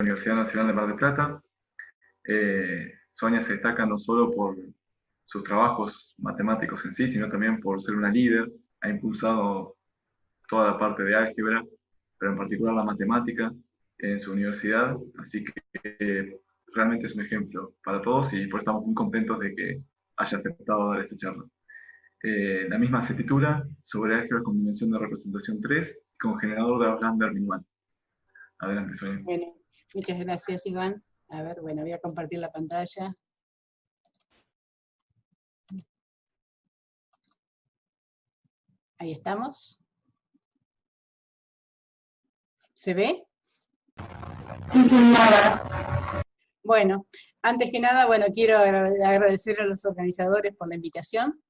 Universidad Nacional de Mar del Plata. Sonia se destaca no solo por sus trabajos matemáticos en sí, sino también por ser una líder. Ha impulsado toda la parte de álgebra, pero en particular la matemática en su universidad. Así que realmente es un ejemplo para todos y por eso estamos muy contentos de que haya aceptado dar esta charla. La misma se titula sobre álgebra con dimensión de representación 3 con generador de Auslander minimal. Adelante, Sonia. Bueno, muchas gracias, Iván. A ver, bueno, voy a compartir la pantalla. Ahí estamos. ¿Se ve? Sí, señora. Bueno, antes que nada, bueno, quiero agradecer a los organizadores por la invitación.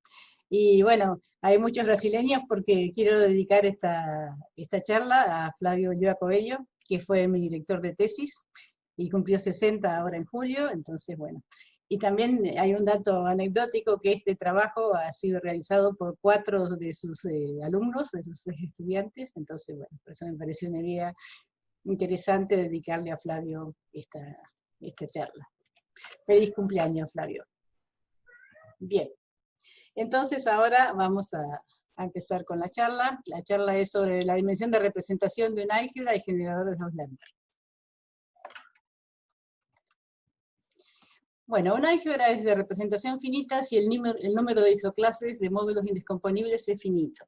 Y bueno, hay muchos brasileños porque quiero dedicar esta charla a Flavio Ulloa Coelho, que fue mi director de tesis, y cumplió 60 ahora en julio, entonces bueno. Y también hay un dato anecdótico, que este trabajo ha sido realizado por 4 de sus alumnos, de sus estudiantes, entonces bueno, por eso me pareció una idea interesante dedicarle a Flavio esta charla. Feliz cumpleaños, Flavio. Bien. Entonces ahora vamos a empezar con la charla. La charla es sobre la dimensión de representación de un álgebra y generadores de Auslander. Bueno, un álgebra es de representación finita si el número de isoclases de módulos indescomponibles es finito.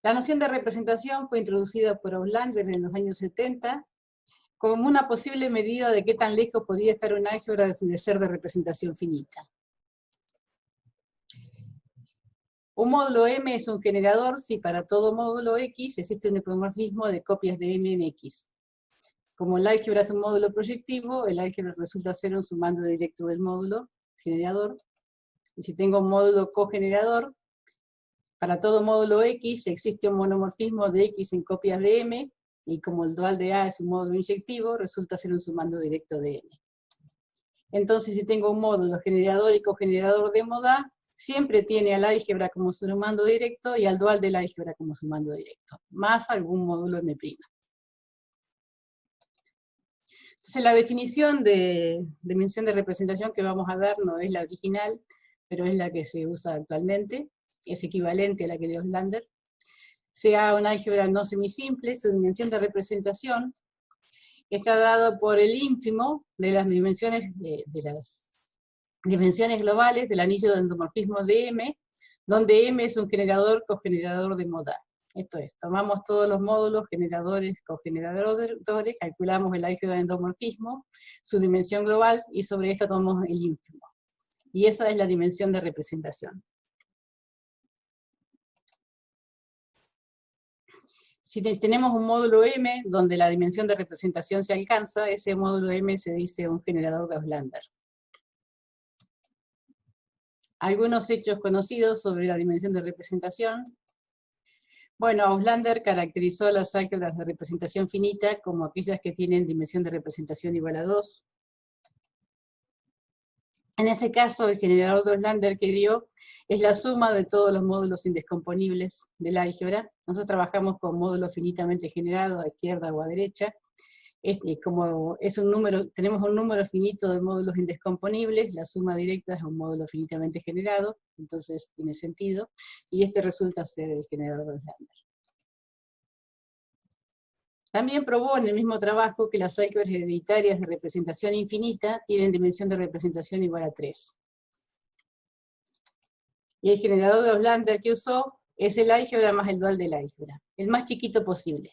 La noción de representación fue introducida por Auslander en los años 70 como una posible medida de qué tan lejos podría estar un álgebra de ser de representación finita. Un módulo M es un generador si para todo módulo X existe un epimorfismo de copias de M en X. Como el álgebra es un módulo proyectivo, el álgebra resulta ser un sumando directo del módulo generador. Y si tengo un módulo cogenerador, para todo módulo X existe un monomorfismo de X en copias de M, y como el dual de A es un módulo inyectivo, resulta ser un sumando directo de M. Entonces, si tengo un módulo generador y cogenerador de moda, siempre tiene al álgebra como su sumando directo y al dual del álgebra como sumando directo, más algún módulo M'. Entonces, la definición de dimensión de representación que vamos a dar no es la original, pero es la que se usa actualmente, es equivalente a la que dio Auslander. Sea un álgebra no semisimple, su dimensión de representación está dado por el ínfimo de las dimensiones globales del anillo de endomorfismo de M, donde M es un generador cogenerador de moda. Esto es, tomamos todos los módulos generadores, cogeneradores, calculamos el álgebra de endomorfismo, su dimensión global, y sobre esto tomamos el ínfimo. Y esa es la dimensión de representación. Si tenemos un módulo M, donde la dimensión de representación se alcanza, ese módulo M se dice un generador de Auslander. Algunos hechos conocidos sobre la dimensión de representación. Bueno, Auslander caracterizó las álgebras de representación finita como aquellas que tienen dimensión de representación igual a 2. En ese caso, el generador de Auslander que dio es la suma de todos los módulos indescomponibles del álgebra. Nosotros trabajamos con módulos finitamente generados a izquierda o a derecha. Como es un número, tenemos un número finito de módulos indescomponibles, la suma directa es un módulo finitamente generado, entonces tiene sentido, y este resulta ser el generador de Auslander. También probó en el mismo trabajo que las álgebras hereditarias de representación infinita tienen dimensión de representación igual a 3. Y el generador de Auslander que usó es el álgebra más el dual del álgebra, el más chiquito posible.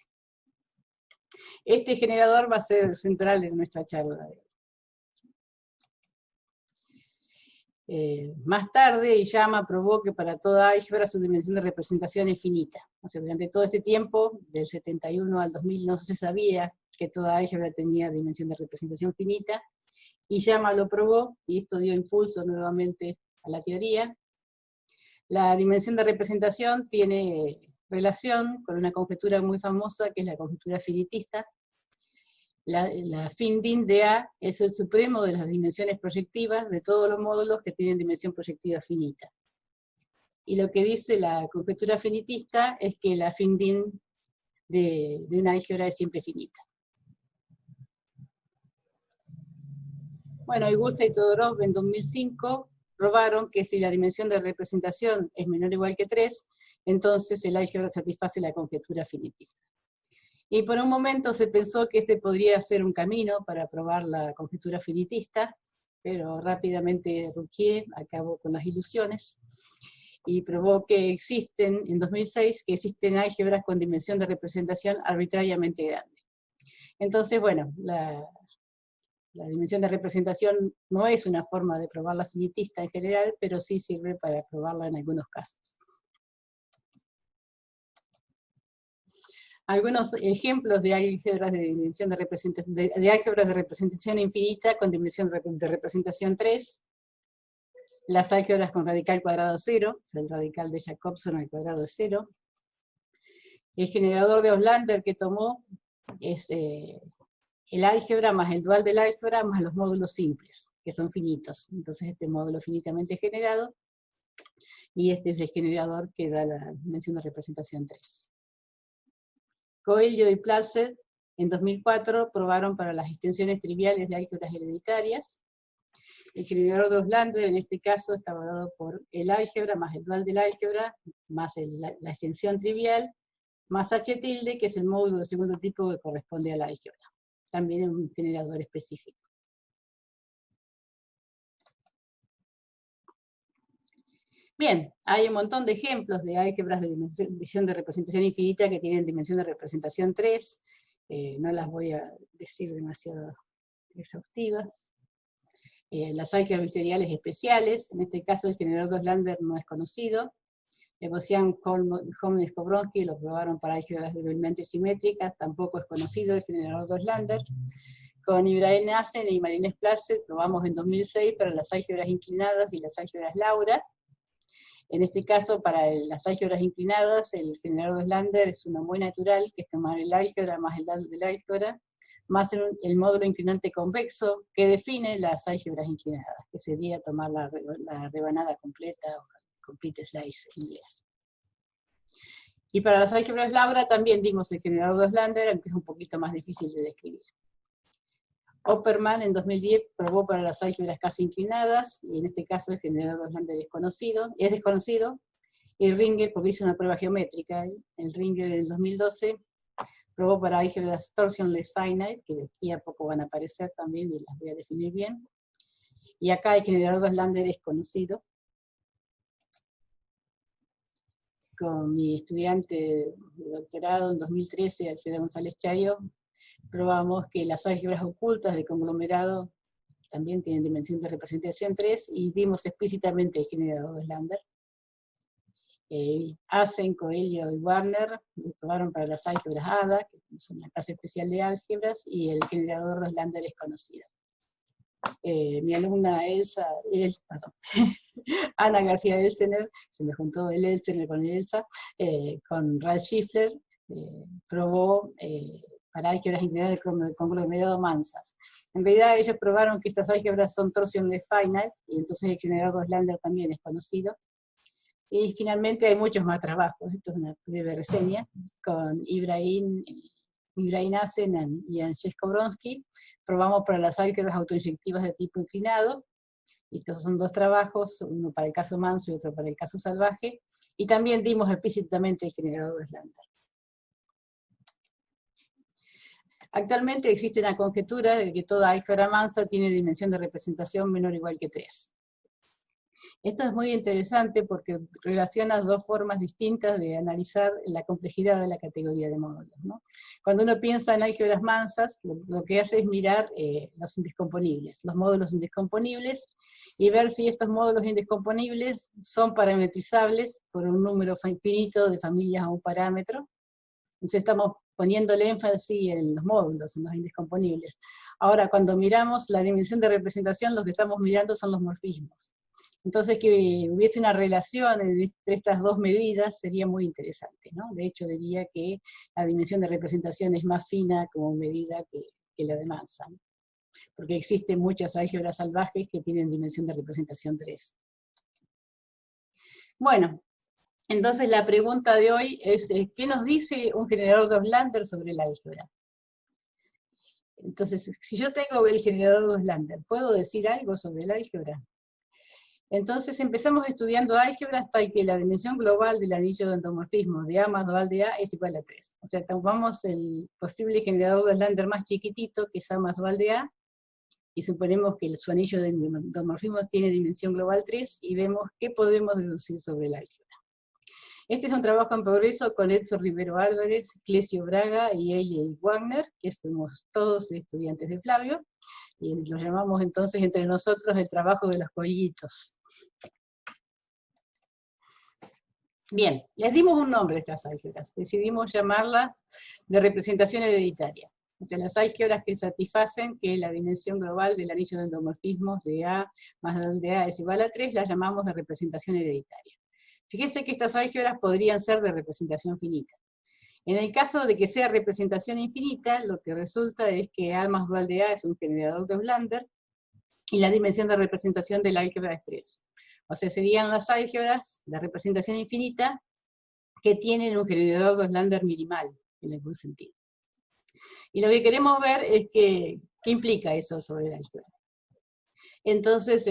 Este generador va a ser central en nuestra charla. Más tarde, Iyama probó que para toda álgebra su dimensión de representación es finita. O sea, durante todo este tiempo, del 71 al 2000, no se sabía que toda álgebra tenía dimensión de representación finita. Iyama lo probó, y esto dio impulso nuevamente a la teoría. La dimensión de representación tiene relación con una conjetura muy famosa, que es la conjetura finitista. La fin-din de A es el supremo de las dimensiones proyectivas de todos los módulos que tienen dimensión proyectiva finita. Y lo que dice la conjetura finitista es que la fin-din de una álgebra es siempre finita. Bueno, Iguza y Todorov en 2005 probaron que si la dimensión de representación es menor o igual que 3, entonces el álgebra satisface la conjetura finitista. Y por un momento se pensó que este podría ser un camino para probar la conjetura finitista, pero rápidamente Rouquier acabó con las ilusiones y probó que existen, en 2006, que existen álgebras con dimensión de representación arbitrariamente grande. Entonces, bueno, la dimensión de representación no es una forma de probar la finitista en general, pero sí sirve para probarla en algunos casos. Algunos ejemplos de álgebras de dimensión de representación, de álgebras de representación infinita con dimensión de representación 3, las álgebras con radical cuadrado 0, o sea, el radical de Jacobson al cuadrado es 0. El generador de Oslander que tomó es el álgebra más el dual del álgebra más los módulos simples, que son finitos. Entonces este módulo finitamente generado, y este es el generador que da la dimensión de representación 3. Coelho y Placet en 2004 probaron para las extensiones triviales de álgebras hereditarias. El generador de Oslander en este caso estaba dado por el álgebra más el dual del álgebra, más la extensión trivial, más H tilde, que es el módulo de segundo tipo que corresponde al álgebra. También es un generador específico. Bien, hay un montón de ejemplos de álgebras de dimensión de representación infinita que tienen dimensión de representación 3. No las voy a decir demasiado exhaustivas. Las álgebras biseriales especiales, en este caso el generador de Oslander no es conocido. Legosian, Holm y Skowronski lo probaron para álgebras doblemente simétricas, tampoco es conocido el generador de Oslander. Con Ibrahim Hassen y Marines Placet probamos en 2006 para las álgebras inclinadas y las álgebras Laura. En este caso, para las álgebras inclinadas, el generador de Oslander es uno muy natural, que es tomar el álgebra más el dual del álgebra, más el módulo inclinante convexo, que define las álgebras inclinadas, que sería tomar la rebanada completa, o complete slice en inglés. Y para las álgebras Laura también dimos el generador de Oslander, aunque es un poquito más difícil de describir. Opperman en 2010 probó para las álgebras casi inclinadas, y en este caso el generador de Oslander es desconocido, y Ringer, porque hizo una prueba geométrica, el Ringer en el 2012 probó para álgebras torsionless finite, que de aquí a poco van a aparecer también, y las voy a definir bien. Y acá el generador de Oslander es conocido. Con mi estudiante de doctorado en 2013, Alfredo González Chayo, probamos que las álgebras ocultas de conglomerado también tienen dimensión de representación 3, y dimos explícitamente el generador de Oslander. Hassen, Coelho y Warner lo probaron para las álgebras ADA, que es una clase especial de álgebras, y el generador de Oslander es conocido. Mi alumna Ana García Elsener, se me juntó el Elsener con el Elsa, con Ralph Schiffler, probó para álgebras inclinadas de conglomerado mansas. En realidad ellos probaron que estas álgebras son torsionless finite, y entonces el generador de Oslander también es conocido. Y finalmente hay muchos más trabajos, esto es una breve reseña, con Ibrahim Hassen y Andrzej Skowronski. Probamos para las álgebras autoinyectivas de tipo inclinado. Estos son dos trabajos, uno para el caso manso y otro para el caso salvaje. Y también dimos explícitamente el generador de Oslander. Actualmente existe una conjetura de que toda álgebra mansa tiene dimensión de representación menor o igual que 3. Esto es muy interesante porque relaciona dos formas distintas de analizar la complejidad de la categoría de módulos, ¿no? Cuando uno piensa en álgebras mansas, lo que hace es mirar los indescomponibles, los módulos indescomponibles, y ver si estos módulos indescomponibles son parametrizables por un número finito de familias a un parámetro. Entonces estamos poniéndole énfasis en los módulos, en los indescomponibles. Ahora, cuando miramos la dimensión de representación, lo que estamos mirando son los morfismos. Entonces, que hubiese una relación entre estas dos medidas sería muy interesante, ¿no? De hecho, diría que la dimensión de representación es más fina como medida que la de mansa, ¿no? Porque existen muchas álgebras salvajes que tienen dimensión de representación 3. Bueno, entonces la pregunta de hoy es, ¿qué nos dice un generador de Oslander sobre el álgebra? Entonces, si yo tengo el generador de Slander, ¿puedo decir algo sobre el álgebra? Entonces empezamos estudiando álgebra hasta que la dimensión global del anillo de endomorfismo de A más dual de A es igual a 3. O sea, tomamos el posible generador de Slander más chiquitito, que es A más dual de A, y suponemos que su anillo de endomorfismo tiene dimensión global 3, y vemos qué podemos deducir sobre el álgebra. Este es un trabajo en progreso con Edson Rivero Álvarez, Clesio Braga y Elie Wagner, que fuimos todos estudiantes de Flavio, y los llamamos entonces entre nosotros el trabajo de los pollitos. Bien, les dimos un nombre a estas álgebras, decidimos llamarla de representación hereditaria. O sea, las álgebras que satisfacen que la dimensión global del anillo de endomorfismos de A más de A es igual a 3, las llamamos de representación hereditaria. Fíjense que estas álgebras podrían ser de representación finita. En el caso de que sea representación infinita, lo que resulta es que A más dual de A es un generador de Slander, y la dimensión de representación del álgebra es 3. O sea, serían las álgebras de representación infinita que tienen un generador de Slander minimal, en algún sentido. Y lo que queremos ver es qué implica eso sobre el álgebra. Entonces,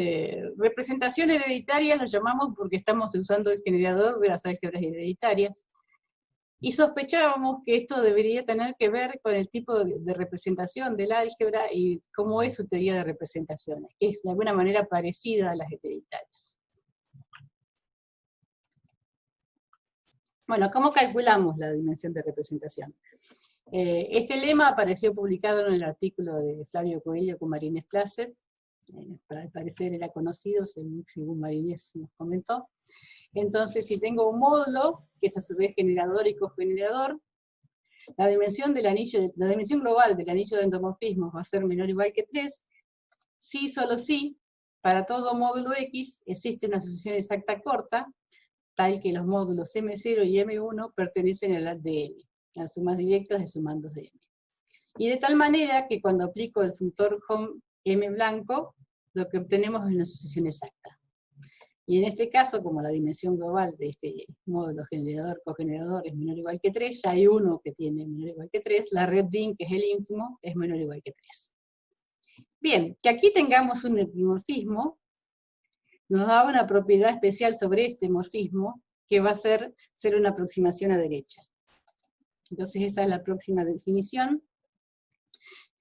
representación hereditaria lo llamamos porque estamos usando el generador de las álgebras hereditarias, y sospechábamos que esto debería tener que ver con el tipo de representación del álgebra y cómo es su teoría de representaciones, que es de alguna manera parecida a las hereditarias. Bueno, ¿cómo calculamos la dimensión de representación? Este lema apareció publicado en el artículo de Flavio Coelho con Marínez Placer, al parecer era conocido, según Marínez nos comentó. Entonces, si tengo un módulo, que es a su vez generador y cogenerador, la dimensión global del anillo de endomorfismos va a ser menor o igual que 3, si, solo si, para todo módulo X existe una asociación exacta corta, tal que los módulos M0 y M1 pertenecen al ADM, a las sumas directas de sumandos de M. Y de tal manera que cuando aplico el funtor home M blanco, lo que obtenemos es una asociación exacta. Y en este caso, como la dimensión global de este módulo generador-cogenerador es menor o igual que 3, ya hay uno que tiene menor o igual que 3, la red DIN, que es el ínfimo, es menor o igual que 3. Bien, que aquí tengamos un epimorfismo, nos da una propiedad especial sobre este morfismo, que va a ser una aproximación a derecha. Entonces esa es la próxima definición.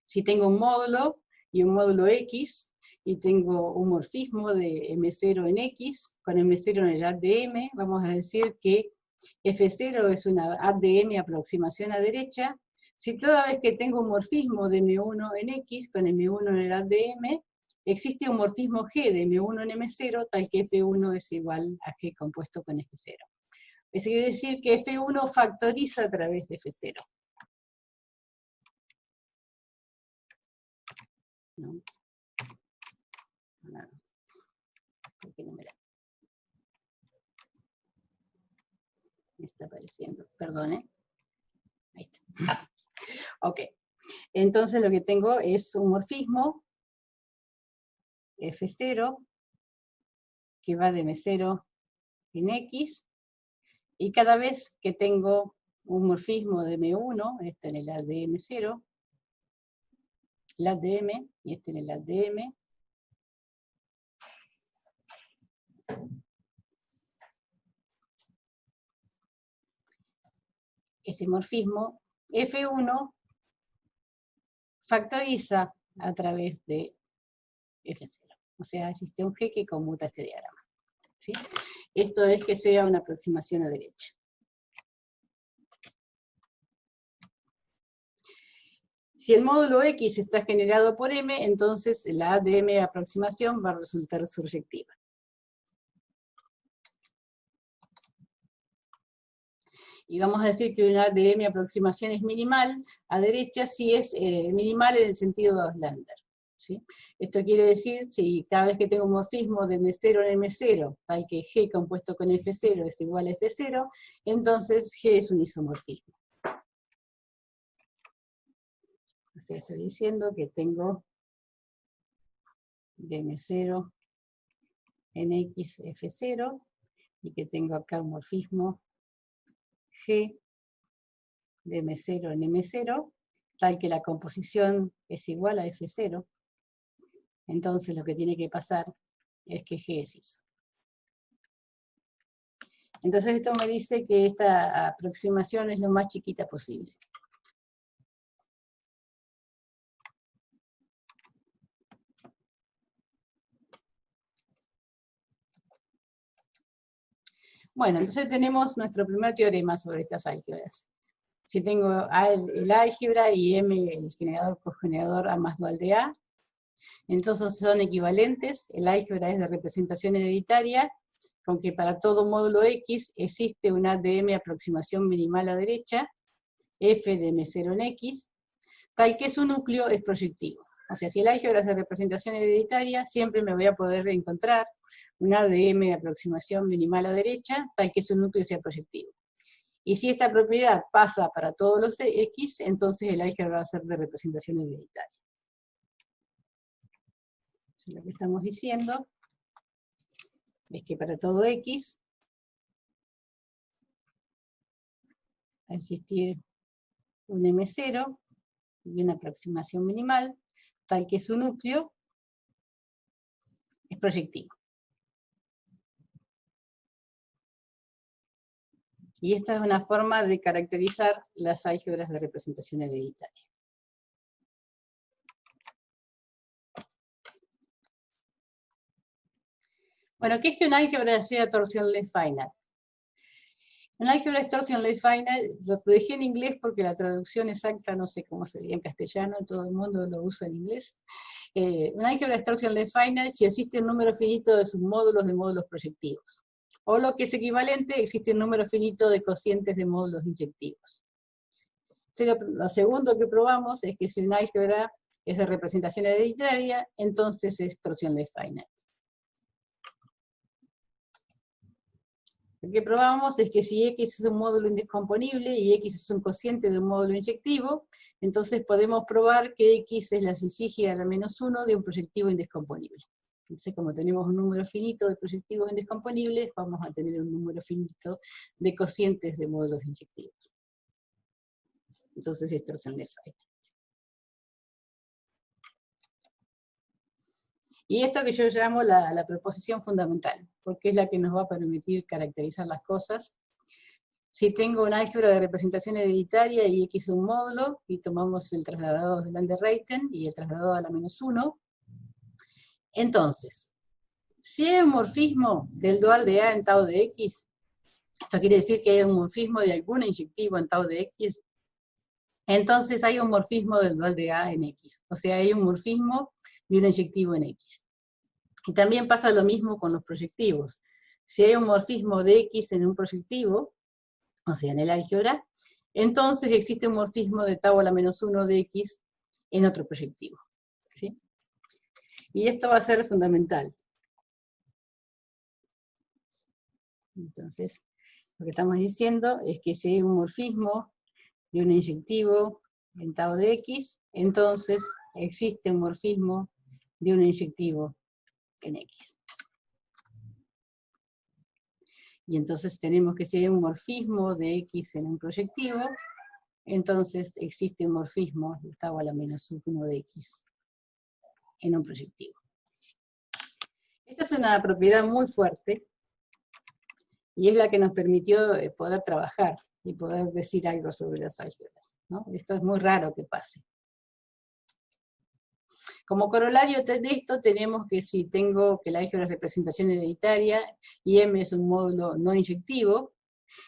Si tengo un módulo y un módulo X, y tengo un morfismo de M0 en X, con M0 en el ADM, vamos a decir que F0 es una ADM aproximación a derecha. Si toda vez que tengo un morfismo de M1 en X, con M1 en el ADM, existe un morfismo G de M1 en M0, tal que F1 es igual a G compuesto con F0. Eso quiere decir que F1 factoriza a través de F0. ¿No? ¿Por qué no me está apareciendo? Perdón, ahí está. Ok. Entonces lo que tengo es un morfismo F0 que va de M0 en X, y cada vez que tengo un morfismo de M1, este en el ADM0, el ADM, y este en el ADM, este morfismo F1 factoriza a través de F0. O sea, existe un G que conmuta este diagrama. ¿Sí? Esto es que sea una aproximación a derecha. Si el módulo X está generado por M, entonces la ADM aproximación va a resultar surjectiva. Y vamos a decir que una ADM aproximación es minimal a derecha si es minimal en el sentido de Slander. ¿Sí? Esto quiere decir, si cada vez que tengo un morfismo de M0 en M0, tal que G compuesto con F0 es igual a F0, entonces G es un isomorfismo. O sea, estoy diciendo que tengo de M0 en X F0, y que tengo acá un morfismo G de M0 en M0, tal que la composición es igual a F0, entonces lo que tiene que pasar es que G es ISO. Entonces esto me dice que esta aproximación es lo más chiquita posible. Bueno, entonces tenemos nuestro primer teorema sobre estas álgebras. Si tengo A el álgebra y M el generador cogenerador A más dual de A, entonces son equivalentes. El álgebra es de representación hereditaria, con que para todo módulo X existe una DM aproximación minimal a derecha, F de M0 en X, tal que su núcleo es proyectivo. O sea, si el álgebra es de representación hereditaria, siempre me voy a poder encontrar una DM de aproximación minimal a derecha, tal que su núcleo sea proyectivo. Y si esta propiedad pasa para todos los X, entonces el álgebra va a ser de representación hereditaria. Entonces, lo que estamos diciendo es que para todo X va a existir un M0 y una aproximación minimal, tal que su núcleo es proyectivo. Y esta es una forma de caracterizar las álgebras de representación hereditaria. Bueno, ¿qué es que un álgebra sea torsionless finite? Un álgebra es torsionless finite, lo dejé en inglés porque la traducción exacta no sé cómo sería en castellano, todo el mundo lo usa en inglés. Un álgebra es torsionless finite si existe un número finito de submódulos de módulos proyectivos. O lo que es equivalente, existe un número finito de cocientes de módulos inyectivos. Lo segundo que probamos es que si un álgebra es de representación hereditaria, entonces es torsionless finite. Lo que probamos es que si X es un módulo indescomponible y X es un cociente de un módulo inyectivo, entonces podemos probar que X es la syzygia a la menos 1 de un proyectivo indescomponible. Entonces, como tenemos un número finito de proyectivos indescomponibles, vamos a tener un número finito de cocientes de módulos inyectivos. Entonces es torsionless finite. Y esto que yo llamo la proposición fundamental, porque es la que nos va a permitir caracterizar las cosas. Si tengo una álgebra de representación hereditaria y X un módulo, y tomamos el trasladado de Landerreiten y el trasladado a la menos 1, entonces, si hay un morfismo del dual de A en tau de X, esto quiere decir que hay un morfismo de algún inyectivo en tau de X, entonces hay un morfismo del dual de A en X. O sea, hay un morfismo de un inyectivo en X. Y también pasa lo mismo con los proyectivos. Si hay un morfismo de X en un proyectivo, o sea, en el álgebra, entonces existe un morfismo de tau a la menos 1 de X en otro proyectivo. ¿Sí? Y esto va a ser fundamental. Entonces, lo que estamos diciendo es que si hay un morfismo de un inyectivo en tau de X, entonces existe un morfismo de un inyectivo en X. Y entonces tenemos que si hay un morfismo de X en un proyectivo, entonces existe un morfismo de tau a la menos 1 de X en un proyectivo. Esta es una propiedad muy fuerte, y es la que nos permitió poder trabajar y poder decir algo sobre las álgebras, ¿no? Esto es muy raro que pase. Como corolario de esto tenemos que si tengo que la álgebra es representación hereditaria y M es un módulo no inyectivo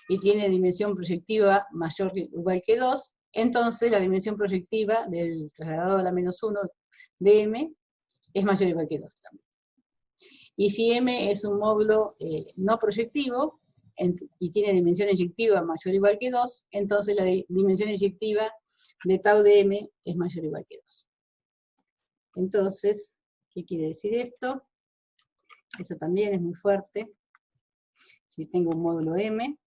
y tiene dimensión proyectiva mayor o igual que 2, entonces la dimensión proyectiva del trasladado a la menos 1 de M es mayor o igual que 2 también. Y si M es un módulo no proyectivo y tiene dimensión inyectiva mayor o igual que 2, entonces la dimensión inyectiva de tau de M es mayor o igual que 2. Entonces, ¿qué quiere decir esto? Esto también es muy fuerte. Si tengo un módulo M,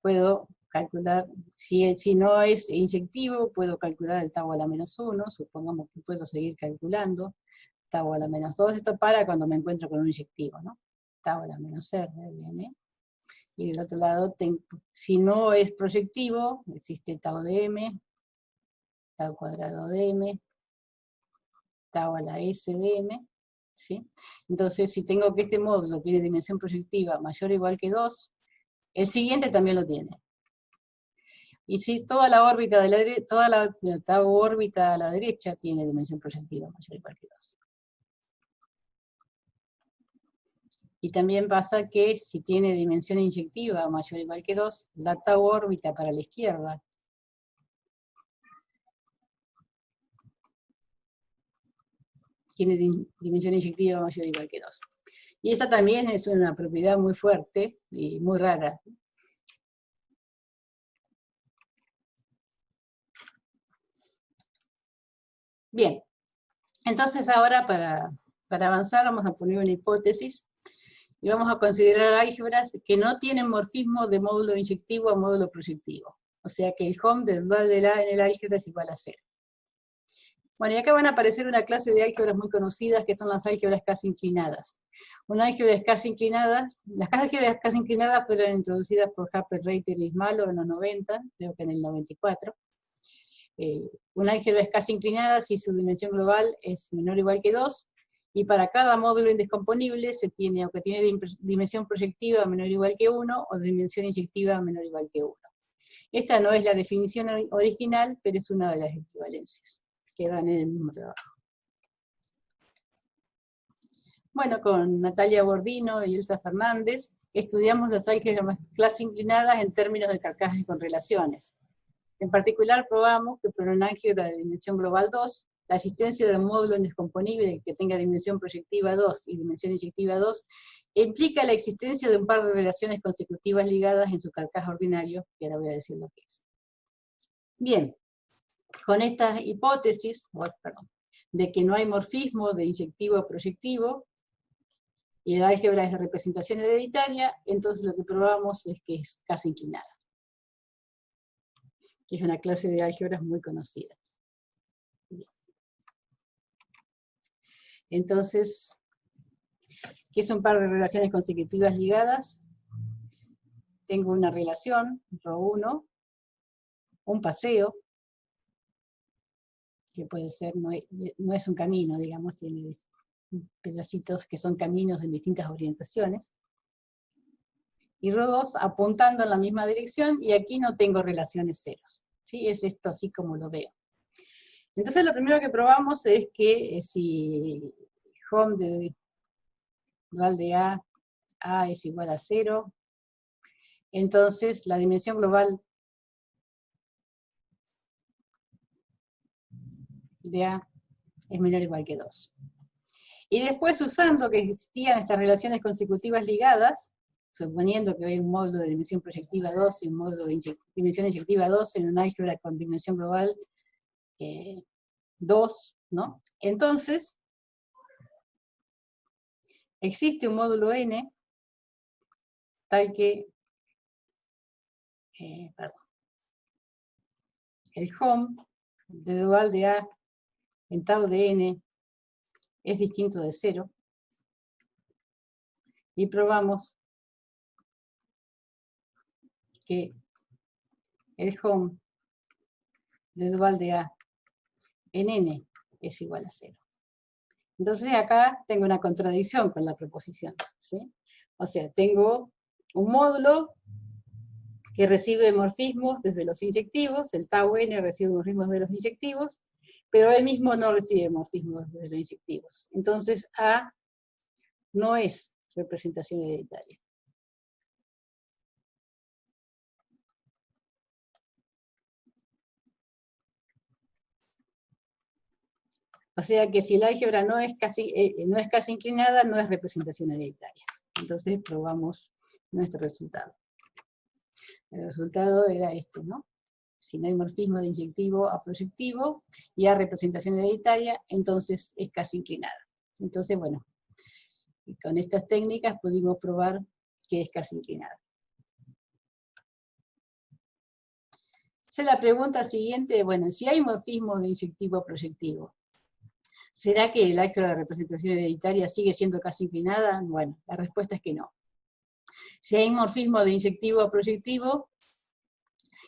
puedo calcular, si no es inyectivo, puedo calcular el tau a la menos 1, supongamos que puedo seguir calculando, tau a la menos 2, esto para cuando me encuentro con un inyectivo, ¿no? Tau a la menos R de M. Y del otro lado, si no es proyectivo, existe tau de M, tau cuadrado de m, tau a la s de m, ¿sí? Entonces, si tengo que este módulo tiene dimensión proyectiva mayor o igual que 2, el siguiente también lo tiene. Y si toda la órbita de la derecha, toda la tau órbita a la derecha tiene dimensión proyectiva mayor o igual que 2. Y también pasa que si tiene dimensión inyectiva mayor o igual que 2, la tau órbita para la izquierda tiene dimensión inyectiva mayor o igual que 2. Y esa también es una propiedad muy fuerte y muy rara. Bien, entonces ahora para avanzar vamos a poner una hipótesis y vamos a considerar álgebras que no tienen morfismo de módulo inyectivo a módulo proyectivo. O sea que el hom del dual de la en el álgebra es igual a 0. Bueno, y acá van a aparecer una clase de álgebras muy conocidas que son las álgebras casi inclinadas. Una álgebra casi inclinadas, las álgebras casi inclinadas fueron introducidas por Harper, Reiter y Smallov en los 90, creo que en el 94. Una álgebra es casi inclinada si su dimensión global es menor o igual que 2, y para cada módulo indescomponible se tiene, o que tiene dimensión proyectiva menor o igual que 1, o dimensión inyectiva menor o igual que 1. Esta no es la definición original, pero es una de las equivalencias que dan en el mismo trabajo. Bueno, con Natalia Bordino y Elsa Fernández estudiamos las álgebras casi inclinadas en términos de carcajas con relaciones. En particular probamos que para una álgebra de dimensión global 2, la existencia de un módulo indescomponible que tenga dimensión proyectiva 2 y dimensión inyectiva 2 implica la existencia de un par de relaciones consecutivas ligadas en su carcaj ordinario, que ahora voy a decir lo que es. Bien, con esta hipótesis, de que no hay morfismo de inyectivo a proyectivo, y el álgebra es de representación hereditaria, entonces lo que probamos es que es casi inclinada. Es una clase de álgebras muy conocida. Entonces, ¿qué es un par de relaciones consecutivas ligadas? Tengo una relación, ρ1, un paseo, que puede ser, no es un camino, digamos, tiene pedacitos que son caminos en distintas orientaciones, y ρ2 apuntando en la misma dirección, y aquí no tengo relaciones ceros. ¿Sí? Es esto así como lo veo. Entonces lo primero que probamos es que si hom de dual de A es igual a 0, entonces la dimensión global de A es menor o igual que 2. Y después, usando que existían estas relaciones consecutivas ligadas, suponiendo que hay un módulo de dimensión proyectiva 2 y un módulo de dimensión inyectiva 2 en un álgebra con dimensión global 2, ¿no? Entonces, existe un módulo n tal que, el hom de dual de A en tau de n es distinto de 0, y probamos que el hom de dual de A en n es igual a 0. Entonces acá tengo una contradicción con la proposición, ¿sí? O sea, tengo un módulo que recibe morfismos desde los inyectivos, el tau n recibe morfismos de los inyectivos, pero él mismo no recibe morfismos desde los inyectivos. Entonces A no es representación hereditaria. O sea que si el álgebra no es casi inclinada, no es representación hereditaria. Entonces probamos nuestro resultado. El resultado era este, ¿no? Si no hay morfismo de inyectivo a proyectivo y a representación hereditaria, entonces es casi inclinada. Entonces, bueno, con estas técnicas pudimos probar que es casi inclinada. Entonces la pregunta siguiente, bueno, si hay morfismo de inyectivo a proyectivo, ¿será que el álgebra de representación hereditaria sigue siendo casi inclinada? Bueno, la respuesta es que no. Si hay morfismo de inyectivo a proyectivo,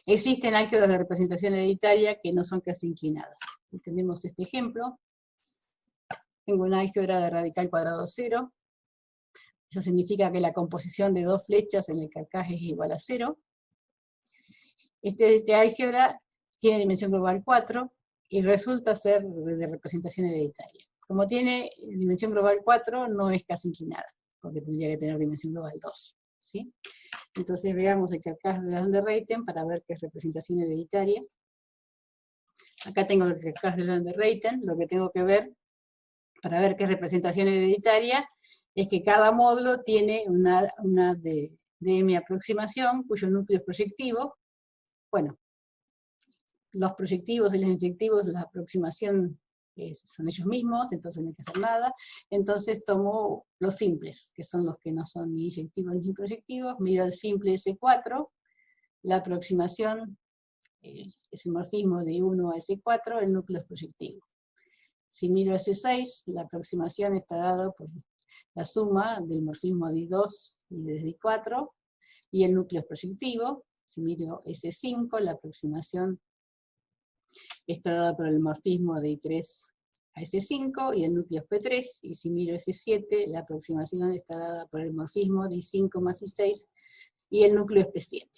Existen álgebras de representación hereditaria que no son casi inclinadas. Y tenemos este ejemplo. Tengo una álgebra de radical cuadrado 0. Eso significa que la composición de dos flechas en el carcaj es igual a 0. Este álgebra tiene dimensión global 4 y resulta ser de representación hereditaria. Como tiene dimensión global 4, no es casi inclinada, porque tendría que tener dimensión global 2. ¿Sí? Entonces veamos el carcaj de Van der Reyten para ver qué es representación hereditaria. Acá tengo el carcaj de Van der Reyten. Lo que tengo que ver para ver qué es representación hereditaria es que cada módulo tiene una de mi aproximación, cuyo núcleo es proyectivo. Bueno, los proyectivos y los inyectivos, la aproximación son ellos mismos, entonces no hay que hacer nada. Entonces tomo los simples, que son los que no son ni inyectivos ni proyectivos, mido el simple S4, la aproximación es el morfismo de 1 a S4, el núcleo es proyectivo. Si mido S6, la aproximación está dada por la suma del morfismo de I2 y de I4, y el núcleo es proyectivo. Si mido S5, la aproximación está dada por el morfismo de I3 a S5, y el núcleo es P3, y si miro S7, la aproximación está dada por el morfismo de I5 más I6, y el núcleo es P7.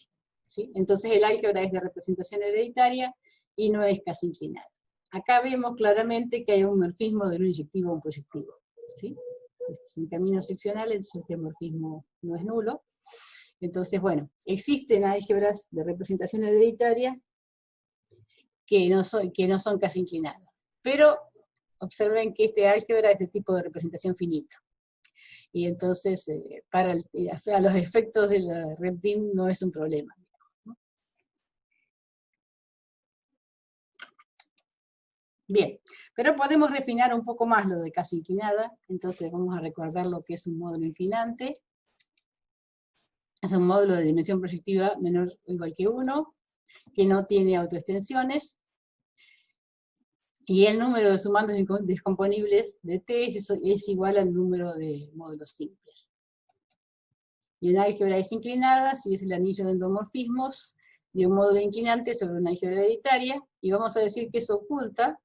¿Sí? Entonces el álgebra es de representación hereditaria, y no es casi inclinada. Acá vemos claramente que hay un morfismo de un inyectivo a un proyectivo. ¿Sí? Es un camino seccional, entonces este morfismo no es nulo. Entonces, bueno, existen álgebras de representación hereditaria que no son casi inclinadas. Pero observen que este álgebra es de tipo de representación finito. Y entonces, a los efectos de la RepDim no es un problema. ¿No? Bien, pero podemos refinar un poco más lo de casi inclinada. Entonces vamos a recordar lo que es un módulo inclinante. Es un módulo de dimensión proyectiva menor o igual que 1, que no tiene autoextensiones, y el número de sumandos descomponibles de T es igual al número de módulos simples. Y una álgebra es inclinada si es el anillo de endomorfismos de un módulo inclinante sobre una álgebra hereditaria, y vamos a decir que es oculta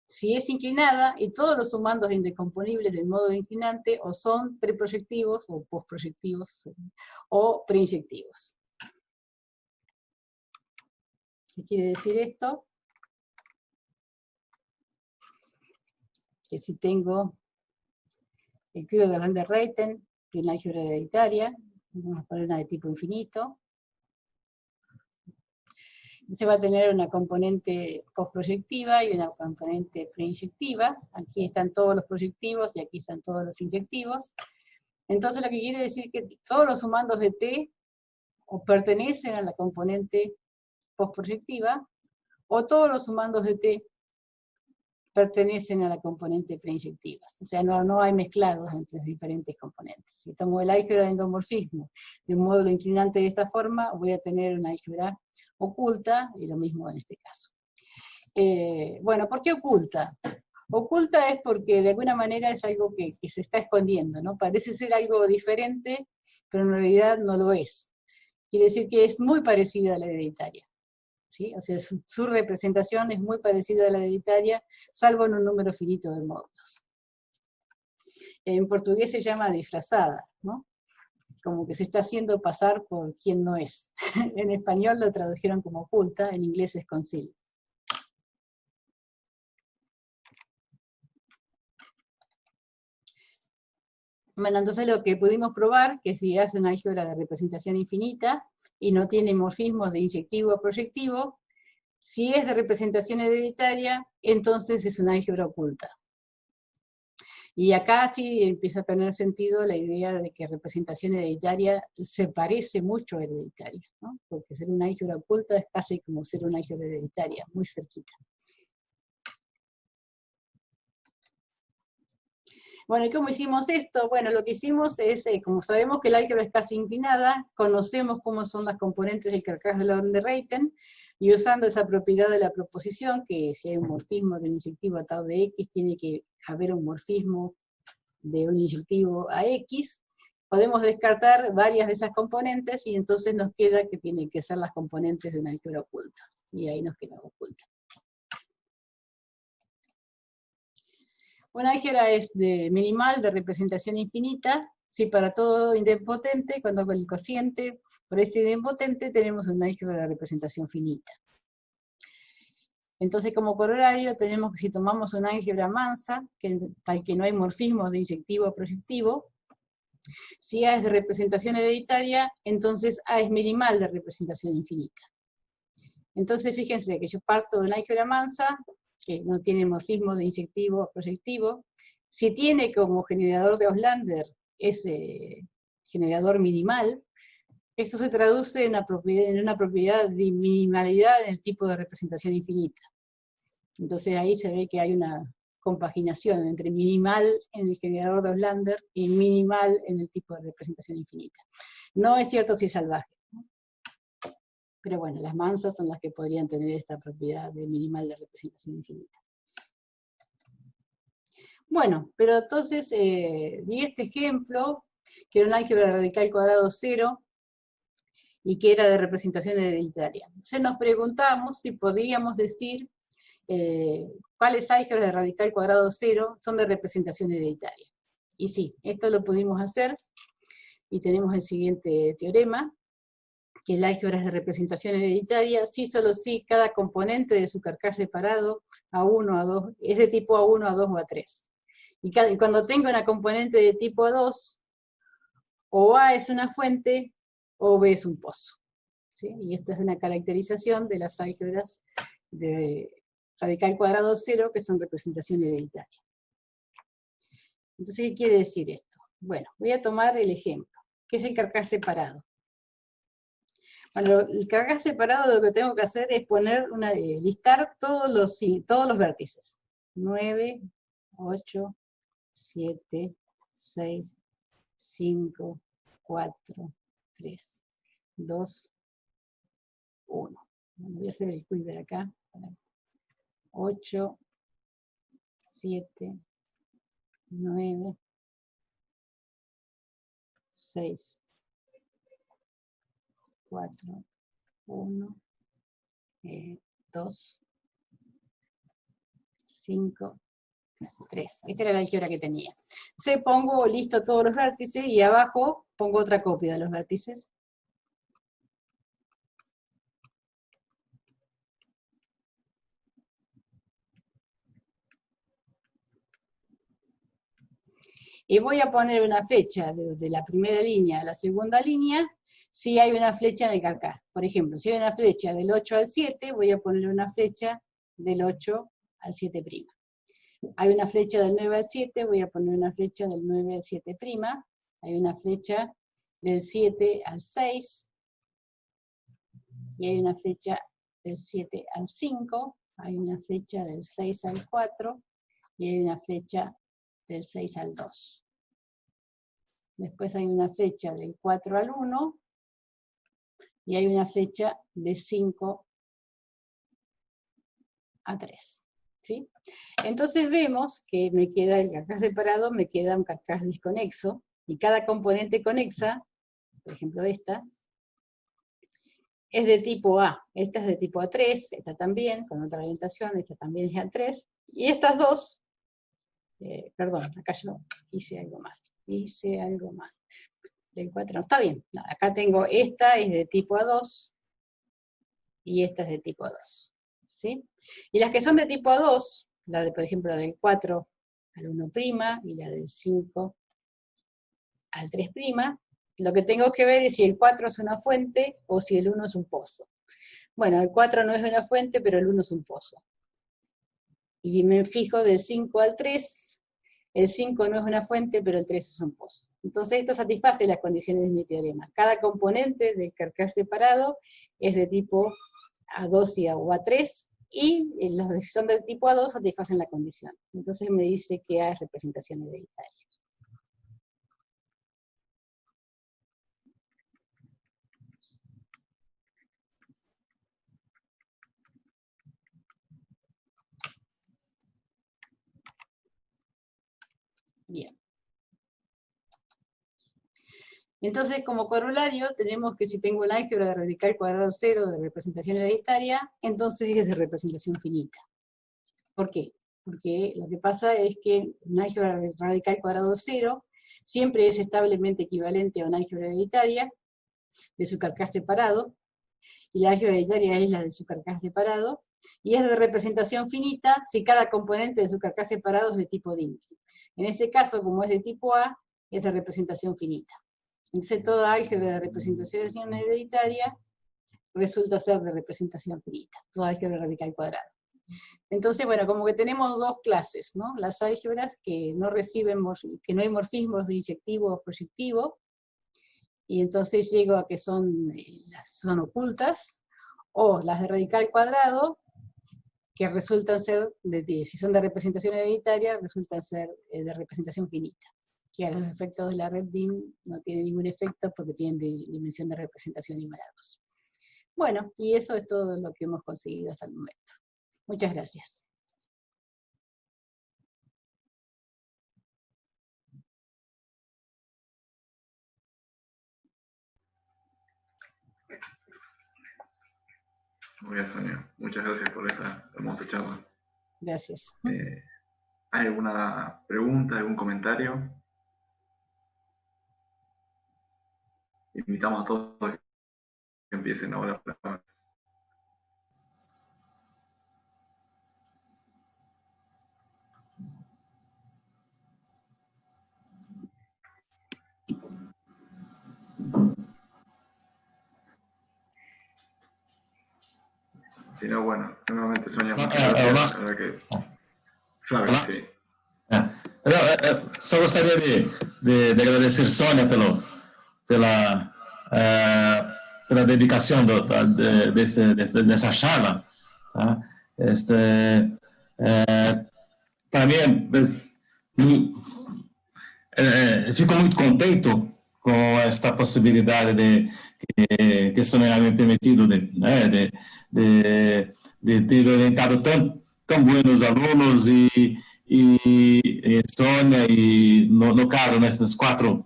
si es inclinada y todos los sumandos indescomponibles del módulo inclinante o son preproyectivos o postproyectivos o preinyectivos. ¿Qué quiere decir esto? Que si tengo el cúbico de Van der Reyten, que es una álgebra hereditaria, vamos a poner una de tipo infinito, se va a tener una componente postproyectiva y una componente preinyectiva. Aquí están todos los proyectivos y aquí están todos los inyectivos. Entonces lo que quiere decir que todos los sumandos de T o pertenecen a la componente postproyectiva, o todos los sumandos de T pertenecen a la componente preinyectiva. O sea, no hay mezclados entre los diferentes componentes. Si tomo el álgebra de endomorfismo de un módulo inclinante de esta forma, voy a tener una álgebra oculta, y lo mismo en este caso. Bueno, ¿por qué oculta? Oculta es porque de alguna manera es algo que se está escondiendo, ¿no? Parece ser algo diferente, pero en realidad no lo es. Quiere decir que es muy parecida a la hereditaria. ¿Sí? O sea, su representación es muy parecida a la hereditaria, salvo en un número finito de módulos. En portugués se llama disfrazada, ¿no? Como que se está haciendo pasar por quien no es. En español lo tradujeron como oculta, en inglés es concealed. Bueno, entonces lo que pudimos probar, que si hace una álgebra de representación infinita, y no tiene morfismos de inyectivo a proyectivo, si es de representación hereditaria, entonces es una álgebra oculta. Y acá sí empieza a tener sentido la idea de que representación hereditaria se parece mucho a hereditaria, ¿no? Porque ser una álgebra oculta es casi como ser una álgebra hereditaria, muy cerquita. Bueno, ¿y cómo hicimos esto? Bueno, lo que hicimos es, como sabemos que el álgebra es casi inclinada, conocemos cómo son las componentes del carcaj de Van der Reyten, y usando esa propiedad de la proposición, que si hay un morfismo de un inyectivo a tau de X, tiene que haber un morfismo de un inyectivo a X, podemos descartar varias de esas componentes y entonces nos queda que tienen que ser las componentes de un álgebra oculta. Y ahí nos queda oculta. Un álgebra es minimal de representación infinita, si para todo idempotente, cuando hago el cociente por este idempotente, tenemos un álgebra de representación finita. Entonces, como corolario, tenemos que si tomamos una álgebra mansa, tal que no hay morfismos de inyectivo a proyectivo, si A es de representación hereditaria, entonces A es minimal de representación infinita. Entonces, fíjense que yo parto de una álgebra mansa, que no tiene morfismo de inyectivo a proyectivo. Si tiene como generador de Auslander ese generador minimal, esto se traduce en una propiedad de minimalidad en el tipo de representación infinita. Entonces ahí se ve que hay una compaginación entre minimal en el generador de Auslander y minimal en el tipo de representación infinita. No es cierto si es salvaje. Pero bueno, las mansas son las que podrían tener esta propiedad de minimal de representación infinita. Bueno, pero entonces, di este ejemplo, que era un álgebra radical cuadrado 0, y que era de representación hereditaria. Entonces nos preguntamos si podíamos decir cuáles álgebras de radical cuadrado 0 son de representación hereditaria. Y sí, esto lo pudimos hacer, y tenemos el siguiente teorema, que el álgebra es de representación hereditaria, sí, solo sí, cada componente de su carcasa separado, A1, A2, es de tipo A1, A2 o A3. Y cuando tengo una componente de tipo A2, o A es una fuente, o B es un pozo. ¿Sí? Y esta es una caracterización de las álgebras de radical cuadrado 0, que son representación hereditaria. Entonces, ¿qué quiere decir esto? Bueno, voy a tomar el ejemplo, que es el carcasa separado. Bueno, el carcasa separado lo que tengo que hacer es listar todos los vértices. 9, 8, 7, 6, 5, 4, 3, 2, 1. Voy a hacer el quiver acá. 8, 7, 9, 6, 4, 1, 2, 5, 3. Esta era la álgebra que tenía. Entonces pongo listo todos los vértices y abajo pongo otra copia de los vértices. Y voy a poner una flecha de la primera línea a la segunda línea, si hay una flecha en el carcaj. Por ejemplo, si hay una flecha del 8 al 7, voy a poner una flecha del 8 al 7'. Hay una flecha del 9 al 7, voy a poner una flecha del 9 al 7'. Hay una flecha del 7 al 6, y hay una flecha del 7 al 5, hay una flecha del 6 al 4, y hay una flecha del 6 al 2. Después hay una flecha del 4 al 1, y hay una flecha de 5 a 3. ¿Sí? Entonces vemos que me queda el carcaj separado, me queda un carcaj desconexo, y cada componente conexa, por ejemplo esta, es de tipo A. Esta es de tipo A3, esta también, con otra orientación, esta también es A3, y estas dos, perdón, acá yo hice algo más, del 4, no, está bien, no, acá tengo, esta es de tipo A2, y esta es de tipo A2, ¿sí? Y las que son de tipo A2, por ejemplo, la del 4 al 1', y la del 5 al 3', lo que tengo que ver es si el 4 es una fuente, o si el 1 es un pozo. Bueno, el 4 no es una fuente, pero el 1 es un pozo. Y me fijo del 5 al 3, el 5 no es una fuente, pero el 3 es un pozo. Entonces esto satisface las condiciones de mi teorema. Cada componente del carcaj separado es de tipo A2 o A3, y los que son del tipo A2 satisfacen la condición. Entonces me dice que A es representación hereditaria. Bien. Entonces, como corolario, tenemos que si tengo el álgebra de radical cuadrado cero de representación hereditaria, entonces es de representación finita. ¿Por qué? Porque lo que pasa es que un álgebra de radical cuadrado cero siempre es establemente equivalente a una álgebra hereditaria de su carcaj separado, y la álgebra hereditaria es la de su carcaj separado, y es de representación finita si cada componente de su carcaj separado es de tipo Dirichlet. En este caso, como es de tipo A, es de representación finita. Entonces toda álgebra de representación hereditaria resulta ser de representación finita, toda álgebra radical cuadrada. Entonces, bueno, como que tenemos dos clases, ¿no? Las álgebras que no reciben, que no hay morfismos inyectivo o proyectivo, y entonces llego a que son ocultas, o las de radical cuadrado, que resultan ser, si son de representación hereditaria, resultan ser de representación finita. Que a los efectos de la red DIN no tienen ningún efecto porque tienen dimensión de representación igual a 2. Bueno, y eso es todo lo que hemos conseguido hasta el momento. Muchas gracias. Muy bien, Sonia. Muchas gracias por esta hermosa charla. Gracias. ¿Hay alguna pregunta, algún comentario? Invitamos a todos a que empiecen ahora. Si no, bueno, nuevamente Sonia, muchas gracias. La verdad que... Flavio, sí. Só gostaria de agradecer Sônia pela dedicação dessa charla. Tá? Para mim, fico muito contente com esta possibilidade que Sônia me permitido de ter orientado tão buenos alunos e Sônia, e no caso, nesses 4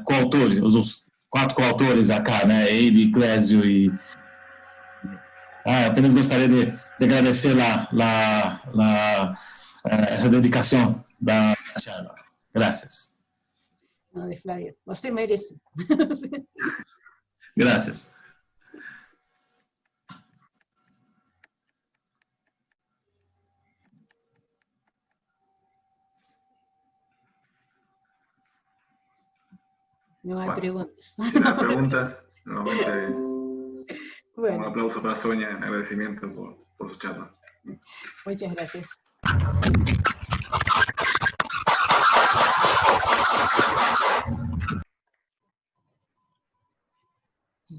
coautores, os 4 coautores acá, né, ele, Clésio e... apenas gostaria de agradecer essa dedicação da charla. Graças. No, de Flavio. Você merece. Gracias. No hay preguntas. Si no hay preguntas, nuevamente Bueno. Un aplauso para Sonia en agradecimiento por su charla. Muchas gracias.